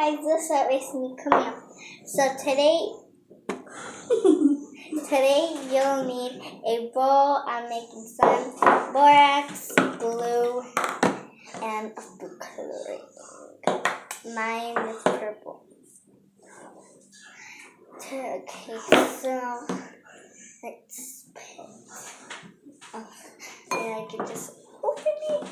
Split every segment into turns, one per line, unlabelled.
guys, this is me. Come here. So today you'll need a bowl. I'm making some borax, glue, and food coloring. Mine is purple. Okay, so let's put. And I can just open it.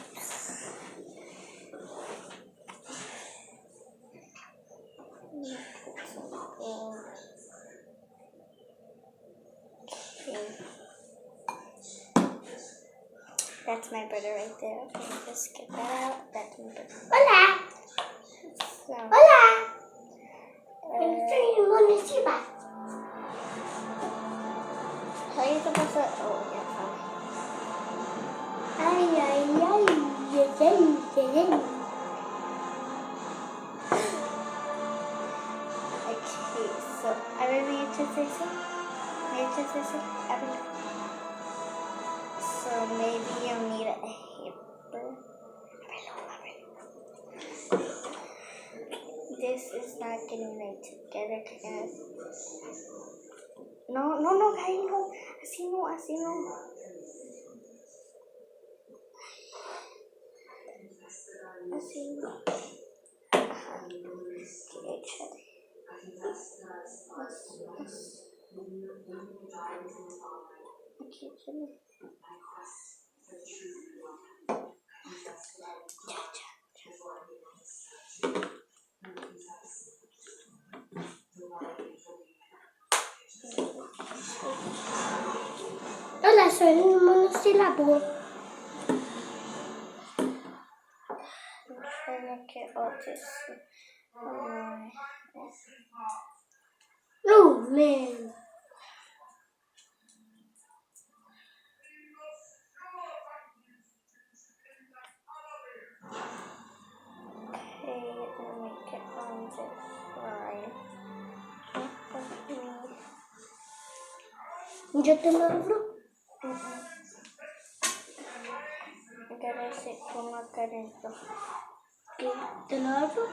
That's my brother right there. Okay, just get that out. That's my brother. Hola! So, hola! How are you supposed to? Oh, yeah, okay, so I really need to say something. So maybe you'll need a hamper. This is not getting right together because no, guys, no. Así no. Okay, try. Okay, try. Hola, soy un monosílabo. I'm trying to get all this. Oh, man. Okay, let me get on this line. ¿Yo te lo abro? Debe ser como acá adentro. ¿Te lo abro?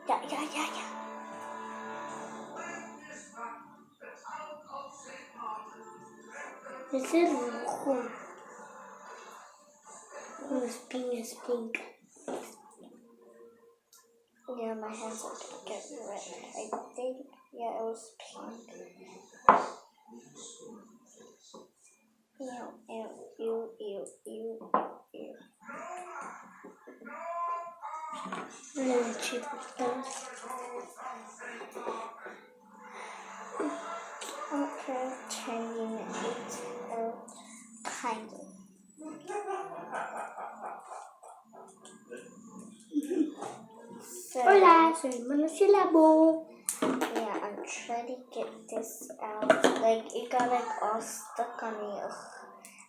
Ya. Ese es rojo. It's pink. Yeah, my hands are gonna get red. I think, yeah, it was pink. Ew. Okay, changing it out, kind of. So, hola, soy monosílabo. Yeah, I'm trying to get this out. Like, it got like all stuck on me. Ugh.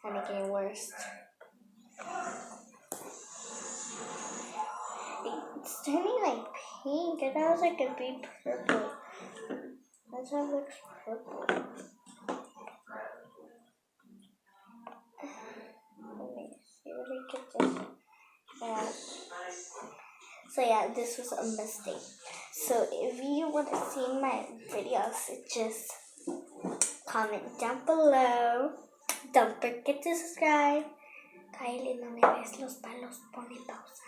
And it getting worse. It's turning like pink. I thought it was like a big purple. That's how it looks purple. Let me see what I get this out. So yeah, this was a mistake. So if you want to see my videos, just comment down below. Don't forget to subscribe. Kylie, no le ves los palos, pone pausa.